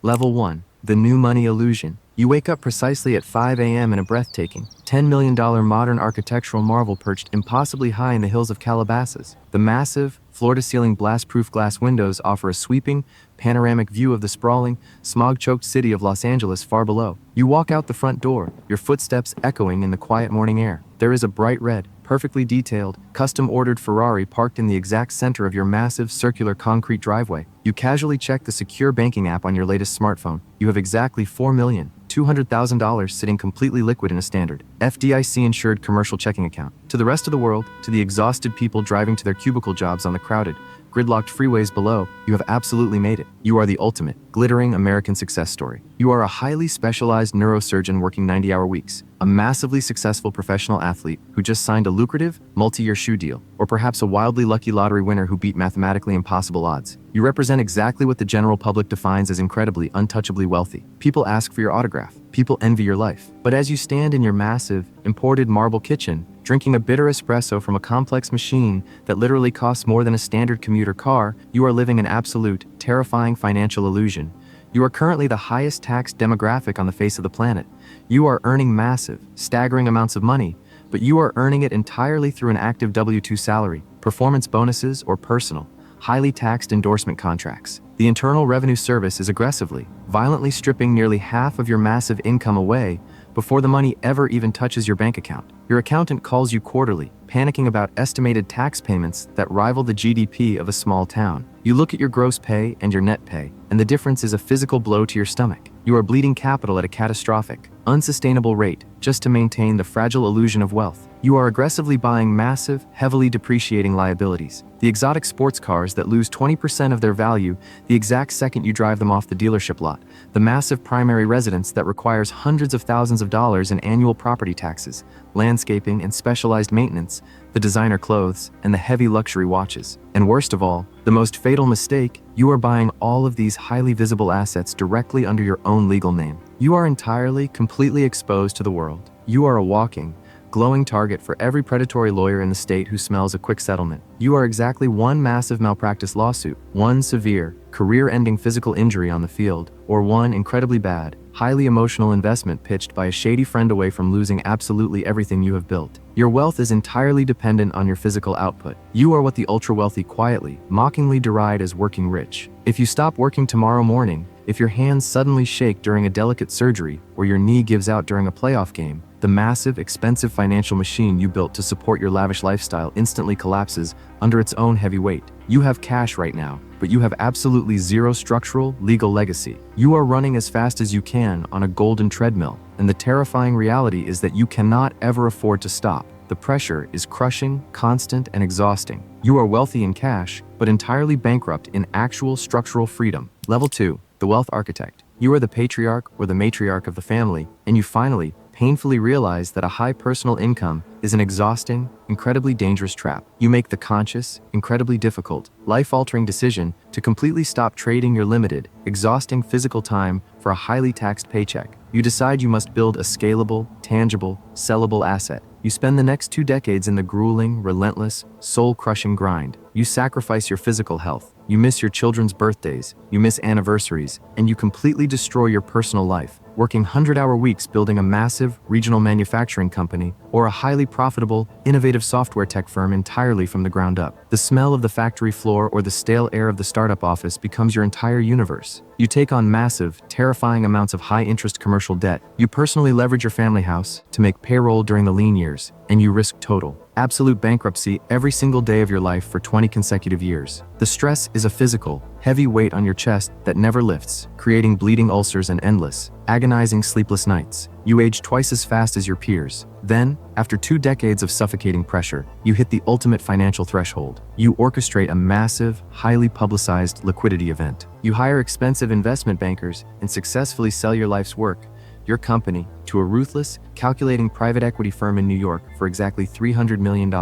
Level 1. The New Money Illusion. You wake up precisely at 5 a.m. in a breathtaking, $10 million modern architectural marvel perched impossibly high in the hills of Calabasas. The massive, floor-to-ceiling blast-proof glass windows offer a sweeping, panoramic view of the sprawling, smog-choked city of Los Angeles far below. You walk out the front door, your footsteps echoing in the quiet morning air. There is a bright red, perfectly detailed, custom-ordered Ferrari parked in the exact center of your massive, circular concrete driveway. You casually check the secure banking app on your latest smartphone. You have exactly $4,200,000 sitting completely liquid in a standard, FDIC-insured commercial checking account. To the rest of the world, to the exhausted people driving to their cubicle jobs on the crowded, gridlocked freeways below, you have absolutely made it. You are the ultimate, glittering American success story. You are a highly specialized neurosurgeon working 90-hour weeks, a massively successful professional athlete who just signed a lucrative, multi-year shoe deal, or perhaps a wildly lucky lottery winner who beat mathematically impossible odds. You represent exactly what the general public defines as incredibly, untouchably wealthy. People ask for your autograph. People envy your life. But as you stand in your massive, imported marble kitchen, drinking a bitter espresso from a complex machine that literally costs more than a standard commuter car, you are living an absolute, terrifying financial illusion. You are currently the highest taxed demographic on the face of the planet. You are earning massive, staggering amounts of money, but you are earning it entirely through an active W-2 salary, performance bonuses, or personal, highly taxed endorsement contracts. The Internal Revenue Service is aggressively, violently stripping nearly half of your massive income away before the money ever even touches your bank account. Your accountant calls you quarterly, panicking about estimated tax payments that rival the GDP of a small town. You look at your gross pay and your net pay, and the difference is a physical blow to your stomach. You are bleeding capital at a catastrophic, unsustainable rate just to maintain the fragile illusion of wealth. You are aggressively buying massive, heavily depreciating liabilities. The exotic sports cars that lose 20% of their value the exact second you drive them off the dealership lot. The massive primary residence that requires hundreds of thousands of dollars in annual property taxes, landscaping and specialized maintenance, the designer clothes, and the heavy luxury watches. And worst of all, the most fatal mistake, you are buying all of these highly visible assets directly under your own legal name. You are entirely, completely exposed to the world. You are a walking, glowing target for every predatory lawyer in the state who smells a quick settlement. You are exactly one massive malpractice lawsuit, one severe, career-ending physical injury on the field, or one incredibly bad, highly emotional investment pitched by a shady friend away from losing absolutely everything you have built. Your wealth is entirely dependent on your physical output. You are what the ultra-wealthy quietly, mockingly deride as working rich. If you stop working tomorrow morning, if your hands suddenly shake during a delicate surgery, or your knee gives out during a playoff game, the massive, expensive financial machine you built to support your lavish lifestyle instantly collapses under its own heavy weight. You have cash right now, but you have absolutely zero structural, legal legacy. You are running as fast as you can on a golden treadmill, and the terrifying reality is that you cannot ever afford to stop. The pressure is crushing, constant, and exhausting. You are wealthy in cash, but entirely bankrupt in actual structural freedom. Level 2. The Wealth Architect. You are the patriarch or the matriarch of the family, and you finally, painfully realize that a high personal income is an exhausting, incredibly dangerous trap. You make the conscious, incredibly difficult, life-altering decision to completely stop trading your limited, exhausting physical time for a highly taxed paycheck. You decide you must build a scalable, tangible, sellable asset. You spend the next 2 decades in the grueling, relentless, soul-crushing grind. You sacrifice your physical health. You miss your children's birthdays. You miss anniversaries. And you completely destroy your personal life, working 100-hour weeks building a massive, regional manufacturing company or a highly profitable, innovative software tech firm entirely from the ground up. The smell of the factory floor or the stale air of the startup office becomes your entire universe. You take on massive, terrifying amounts of high-interest commercial debt. You personally leverage your family house to make payroll during the lean years, and you risk total, absolute bankruptcy every single day of your life for 20 consecutive years. The stress is a physical, heavy weight on your chest that never lifts, creating bleeding ulcers and endless, agonizing sleepless nights. You age twice as fast as your peers. Then, after 2 decades of suffocating pressure, you hit the ultimate financial threshold. You orchestrate a massive, highly publicized liquidity event. You hire expensive investment bankers and successfully sell your life's work, your company, to a ruthless, calculating private equity firm in New York for exactly $300 million.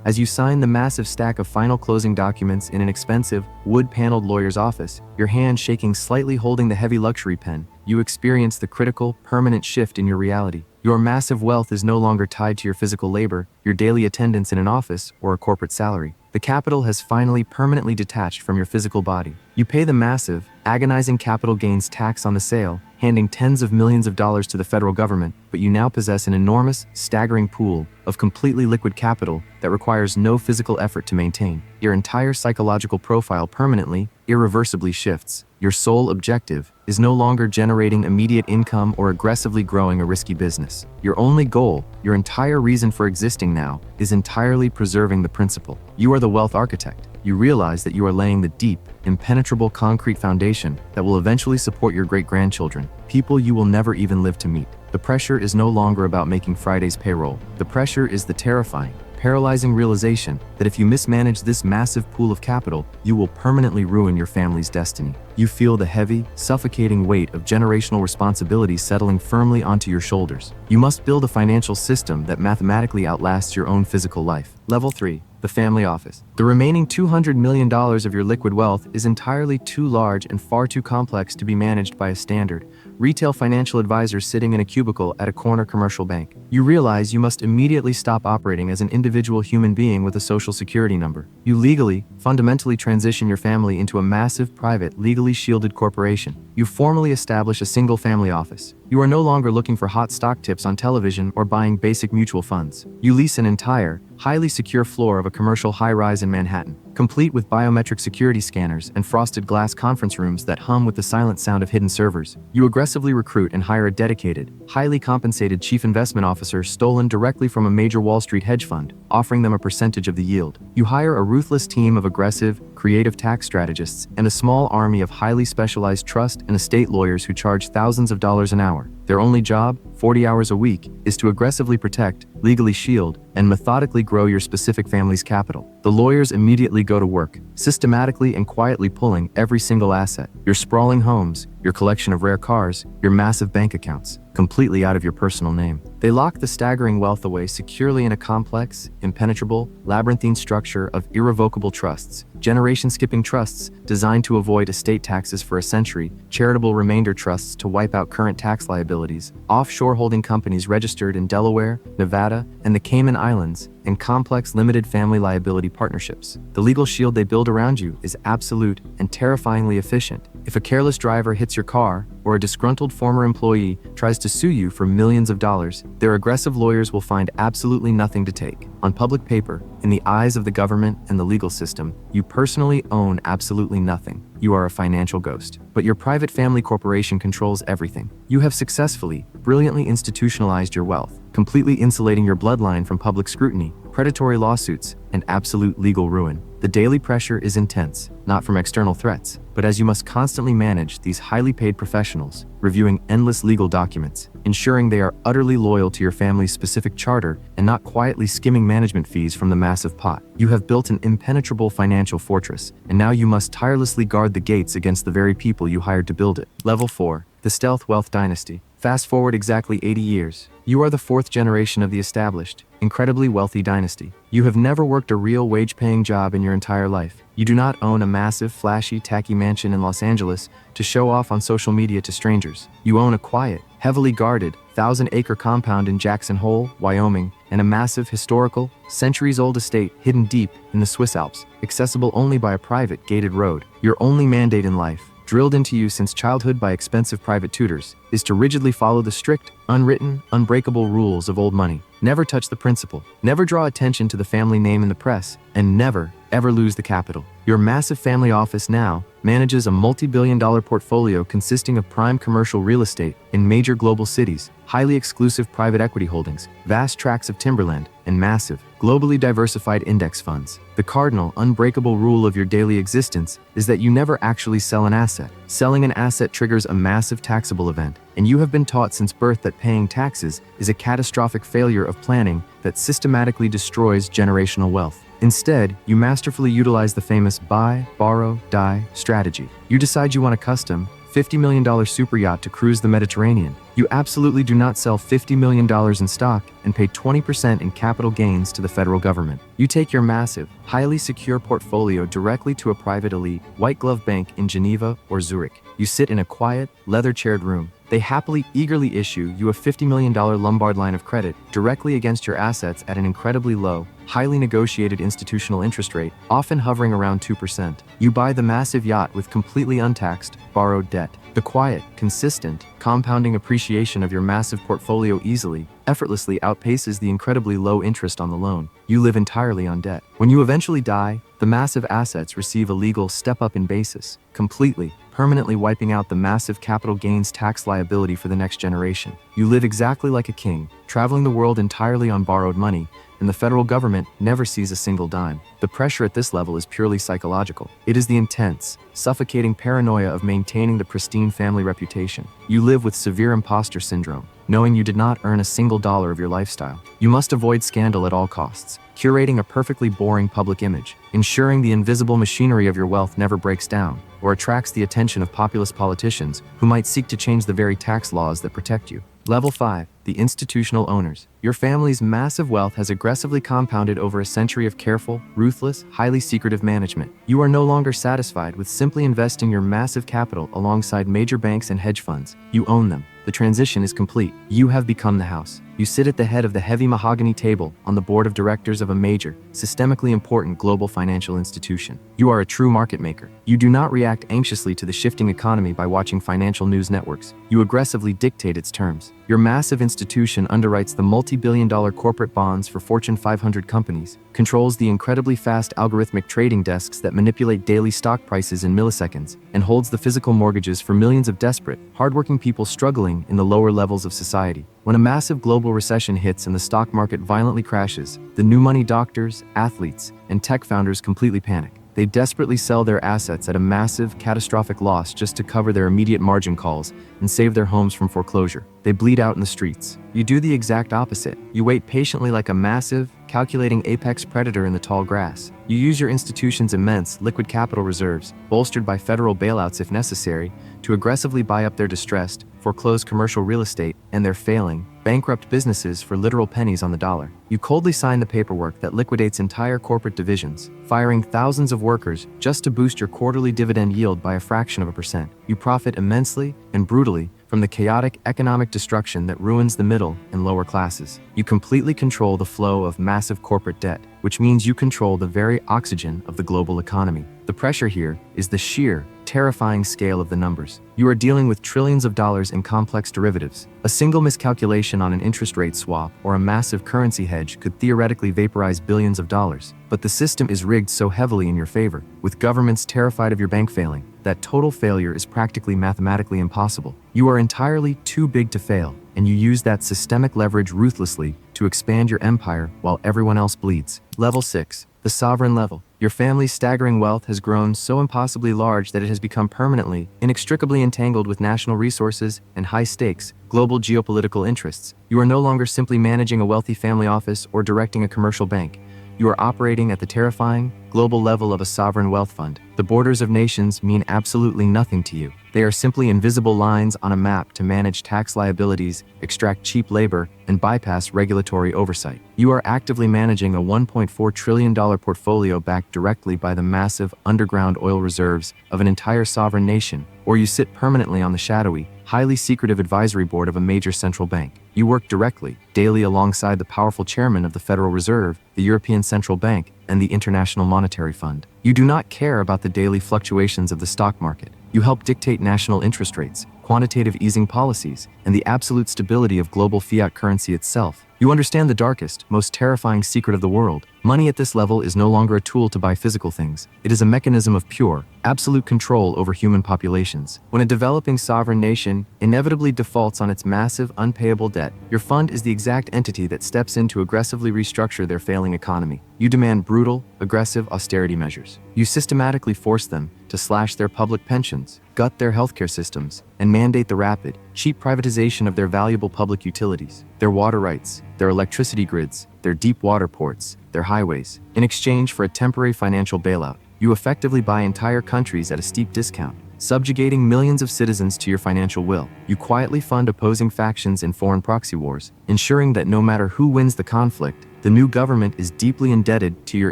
As you sign the massive stack of final closing documents in an expensive, wood-paneled lawyer's office, your hand shaking slightly holding the heavy luxury pen, you experience the critical, permanent shift in your reality. Your massive wealth is no longer tied to your physical labor, your daily attendance in an office, or a corporate salary. The capital has finally permanently detached from your physical body. You pay the massive, agonizing capital gains tax on the sale, handing tens of millions of dollars to the federal government, but you now possess an enormous, staggering pool of completely liquid capital that requires no physical effort to maintain. Your entire psychological profile permanently, irreversibly shifts. Your sole objective is no longer generating immediate income or aggressively growing a risky business. Your only goal, your entire reason for existing now, is entirely preserving the principle. You are the wealth architect. You realize that you are laying the deep, impenetrable concrete foundation that will eventually support your great-grandchildren, people you will never even live to meet. The pressure is no longer about making Friday's payroll. The pressure is the terrifying, paralyzing realization that if you mismanage this massive pool of capital, you will permanently ruin your family's destiny. You feel the heavy, suffocating weight of generational responsibility settling firmly onto your shoulders. You must build a financial system that mathematically outlasts your own physical life. Level 3. The family office. The remaining $200 million of your liquid wealth is entirely too large and far too complex to be managed by a standard, retail financial advisor sitting in a cubicle at a corner commercial bank. You realize you must immediately stop operating as an individual human being with a social security number. You legally, fundamentally transition your family into a massive, private, legally shielded corporation. You formally establish a single family office. You are no longer looking for hot stock tips on television or buying basic mutual funds. You lease an entire, highly secure floor of a commercial high-rise in Manhattan, complete with biometric security scanners and frosted glass conference rooms that hum with the silent sound of hidden servers. You aggressively recruit and hire a dedicated, highly compensated chief investment officer stolen directly from a major Wall Street hedge fund, offering them a percentage of the yield. You hire a ruthless team of aggressive, creative tax strategists and a small army of highly specialized trust and estate lawyers who charge thousands of dollars an hour. Their only job, 40 hours a week, is to aggressively protect, legally shield, and methodically grow your specific family's capital. The lawyers immediately go to work, systematically and quietly pulling every single asset, your sprawling homes, your collection of rare cars, your massive bank accounts, completely out of your personal name. They lock the staggering wealth away securely in a complex, impenetrable, labyrinthine structure of irrevocable trusts, generation-skipping trusts designed to avoid estate taxes for a century, charitable remainder trusts to wipe out current tax liabilities, offshore holding companies registered in Delaware, Nevada, and the Cayman Islands, and complex limited family liability partnerships. The legal shield they build around you is absolute and terrifyingly efficient. If a careless driver hits your car, or a disgruntled former employee tries to sue you for millions of dollars, their aggressive lawyers will find absolutely nothing to take. On public paper, in the eyes of the government and the legal system, you personally own absolutely nothing. You are a financial ghost. But your private family corporation controls everything. You have successfully, brilliantly institutionalized your wealth, completely insulating your bloodline from public scrutiny, predatory lawsuits, and absolute legal ruin. The daily pressure is intense, not from external threats, but as you must constantly manage these highly paid professionals, reviewing endless legal documents, ensuring they are utterly loyal to your family's specific charter, and not quietly skimming management fees from the massive pot. You have built an impenetrable financial fortress, and now you must tirelessly guard the gates against the very people you hired to build it. Level 4. The Stealth Wealth Dynasty. Fast forward exactly 80 years. You are the fourth generation of the established, incredibly wealthy dynasty. You have never worked a real wage-paying job in your entire life. You do not own a massive, flashy, tacky mansion in Los Angeles to show off on social media to strangers. You own a quiet, heavily guarded, 1,000-acre compound in Jackson Hole, Wyoming, and a massive, historical, centuries-old estate hidden deep in the Swiss Alps, accessible only by a private, gated road. Your only mandate in life, drilled into you since childhood by expensive private tutors, is to rigidly follow the strict, unwritten, unbreakable rules of old money. Never touch the principal, never draw attention to the family name in the press, and never, ever lose the capital. Your massive family office now manages a multi-billion-dollar portfolio consisting of prime commercial real estate in major global cities, highly exclusive private equity holdings, vast tracts of timberland, and massive, globally diversified index funds. The cardinal, unbreakable rule of your daily existence is that you never actually sell an asset. Selling an asset triggers a massive taxable event, and you have been taught since birth that paying taxes is a catastrophic failure of planning that systematically destroys generational wealth. Instead, you masterfully utilize the famous buy, borrow, die strategy. You decide you want a custom, $50 million super yacht to cruise the Mediterranean. You absolutely do not sell $50 million in stock and pay 20% in capital gains to the federal government. You take your massive, highly secure portfolio directly to a private elite, white glove bank in Geneva or Zurich. You sit in a quiet, leather-chaired room, They happily, eagerly issue you a $50 million Lombard line of credit directly against your assets at an incredibly low, highly negotiated institutional interest rate, often hovering around 2%. You buy the massive yacht with completely untaxed, borrowed debt. The quiet, consistent, compounding appreciation of your massive portfolio easily, effortlessly outpaces the incredibly low interest on the loan. You live entirely on debt. When you eventually die, the massive assets receive a legal step-up in basis, completely, permanently wiping out the massive capital gains tax liability for the next generation. You live exactly like a king, traveling the world entirely on borrowed money, and the federal government never sees a single dime. The pressure at this level is purely psychological. It is the intense, suffocating paranoia of maintaining the pristine family reputation. You live with severe imposter syndrome, knowing you did not earn a single dollar of your lifestyle. You must avoid scandal at all costs, curating a perfectly boring public image, ensuring the invisible machinery of your wealth never breaks down or attracts the attention of populist politicians who might seek to change the very tax laws that protect you. Level 5. The institutional owners. Your family's massive wealth has aggressively compounded over a century of careful, ruthless, highly secretive management. You are no longer satisfied with simply investing your massive capital alongside major banks and hedge funds. You own them. The transition is complete. You have become the house. You sit at the head of the heavy mahogany table on the board of directors of a major, systemically important global financial institution. You are a true market maker. You do not react anxiously to the shifting economy by watching financial news networks. You aggressively dictate its terms. Your massive institution underwrites the multi-billion-dollar corporate bonds for Fortune 500 companies, controls the incredibly fast algorithmic trading desks that manipulate daily stock prices in milliseconds, and holds the physical mortgages for millions of desperate, hardworking people struggling in the lower levels of society. When a massive global recession hits and the stock market violently crashes, the new money doctors, athletes, and tech founders completely panic. They desperately sell their assets at a massive, catastrophic loss just to cover their immediate margin calls and save their homes from foreclosure. They bleed out in the streets. You do the exact opposite. You wait patiently like a massive, calculating apex predator in the tall grass. You use your institution's immense liquid capital reserves, bolstered by federal bailouts if necessary, to aggressively buy up their distressed, foreclosed commercial real estate and their failing, bankrupt businesses for literal pennies on the dollar. You coldly sign the paperwork that liquidates entire corporate divisions, firing thousands of workers just to boost your quarterly dividend yield by a fraction of a percent. You profit immensely and brutally from the chaotic economic destruction that ruins the middle and lower classes. You completely control the flow of massive corporate debt, which means you control the very oxygen of the global economy. The pressure here is the sheer, terrifying scale of the numbers. You are dealing with trillions of dollars in complex derivatives. A single miscalculation on an interest rate swap or a massive currency hedge could theoretically vaporize billions of dollars. But the system is rigged so heavily in your favor, with governments terrified of your bank failing, that total failure is practically mathematically impossible. You are entirely too big to fail, and you use that systemic leverage ruthlessly to expand your empire while everyone else bleeds. Level 6. The sovereign level. Your family's staggering wealth has grown so impossibly large that it has become permanently, inextricably entangled with national resources and high-stakes, global geopolitical interests. You are no longer simply managing a wealthy family office or directing a commercial bank. You are operating at the terrifying, global level of a sovereign wealth fund. The borders of nations mean absolutely nothing to you. They are simply invisible lines on a map to manage tax liabilities, extract cheap labor, and bypass regulatory oversight. You are actively managing a $1.4 trillion portfolio backed directly by the massive underground oil reserves of an entire sovereign nation, or you sit permanently on the shadowy, highly secretive advisory board of a major central bank. You work directly, daily alongside the powerful chairman of the Federal Reserve, the European Central Bank, and the International Monetary Fund. You do not care about the daily fluctuations of the stock market. You help dictate national interest rates, quantitative easing policies, and the absolute stability of global fiat currency itself. You understand the darkest, most terrifying secret of the world. Money at this level is no longer a tool to buy physical things. It is a mechanism of pure, absolute control over human populations. When a developing sovereign nation inevitably defaults on its massive, unpayable debt, your fund is the exact entity that steps in to aggressively restructure their failing economy. You demand brutal, aggressive austerity measures. You systematically force them to slash their public pensions, gut their healthcare systems, and mandate the rapid, cheap privatization of their valuable public utilities, their water rights, their electricity grids, their deep water ports, their highways. In exchange for a temporary financial bailout, you effectively buy entire countries at a steep discount, subjugating millions of citizens to your financial will. You quietly fund opposing factions in foreign proxy wars, ensuring that no matter who wins the conflict, the new government is deeply indebted to your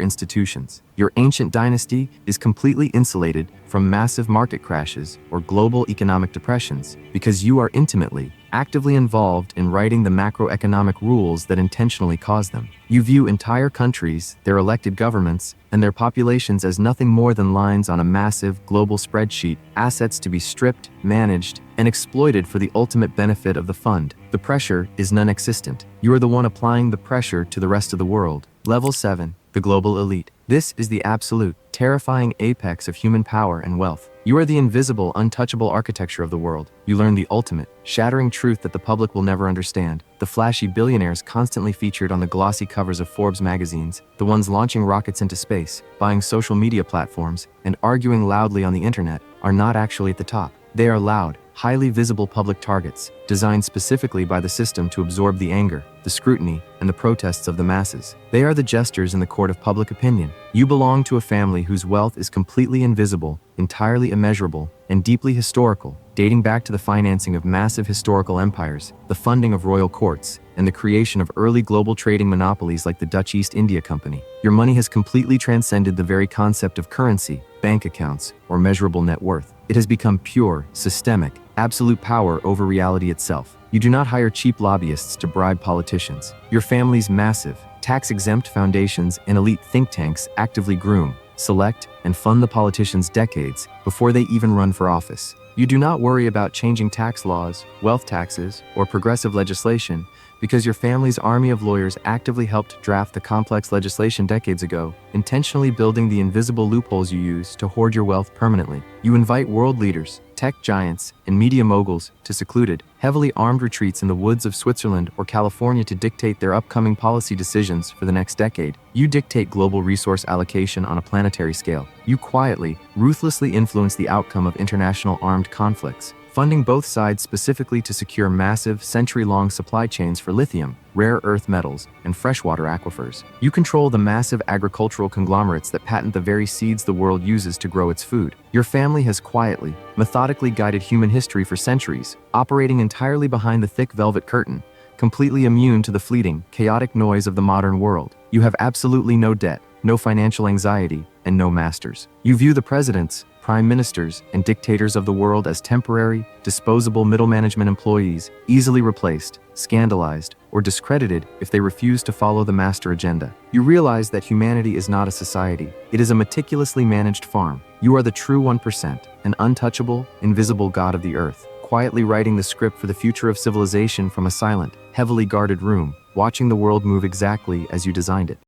institutions. Your ancient dynasty is completely insulated from massive market crashes or global economic depressions because you are intimately, actively involved in writing the macroeconomic rules that intentionally cause them. You view entire countries, their elected governments, and their populations as nothing more than lines on a massive global spreadsheet, assets to be stripped, managed, and exploited for the ultimate benefit of the fund. The pressure is non-existent. You are the one applying the pressure to the rest of the world. Level 7. The global elite. This is the absolute, terrifying apex of human power and wealth. You are the invisible, untouchable architecture of the world. You learn the ultimate, shattering truth that the public will never understand. The flashy billionaires constantly featured on the glossy covers of Forbes magazines, the ones launching rockets into space, buying social media platforms, and arguing loudly on the internet, are not actually at the top. They are loud, highly visible public targets, designed specifically by the system to absorb the anger, the scrutiny, and the protests of the masses. They are the jesters in the court of public opinion. You belong to a family whose wealth is completely invisible, entirely immeasurable, and deeply historical, dating back to the financing of massive historical empires, the funding of royal courts, and the creation of early global trading monopolies like the Dutch East India Company. Your money has completely transcended the very concept of currency, bank accounts, or measurable net worth. It has become pure, systemic, absolute power over reality itself. You do not hire cheap lobbyists to bribe politicians. Your family's massive, tax-exempt foundations and elite think tanks actively groom, select, and fund the politicians decades before they even run for office. You do not worry about changing tax laws, wealth taxes, or progressive legislation because your family's army of lawyers actively helped draft the complex legislation decades ago, intentionally building the invisible loopholes you use to hoard your wealth permanently. You invite world leaders, tech giants, and media moguls to secluded, heavily armed retreats in the woods of Switzerland or California to dictate their upcoming policy decisions for the next decade. You dictate global resource allocation on a planetary scale. You quietly, ruthlessly influence the outcome of international armed conflicts, funding both sides specifically to secure massive, century-long supply chains for lithium, rare earth metals, and freshwater aquifers. You control the massive agricultural conglomerates that patent the very seeds the world uses to grow its food. Your family has quietly, methodically guided human history for centuries, operating entirely behind the thick velvet curtain, completely immune to the fleeting, chaotic noise of the modern world. You have absolutely no debt, no financial anxiety, and no masters. You view the presidents, prime ministers, and dictators of the world as temporary, disposable middle management employees, easily replaced, scandalized, or discredited if they refuse to follow the master agenda. You realize that humanity is not a society. It is a meticulously managed farm. You are the true 1%, an untouchable, invisible god of the earth, quietly writing the script for the future of civilization from a silent, heavily guarded room, watching the world move exactly as you designed it.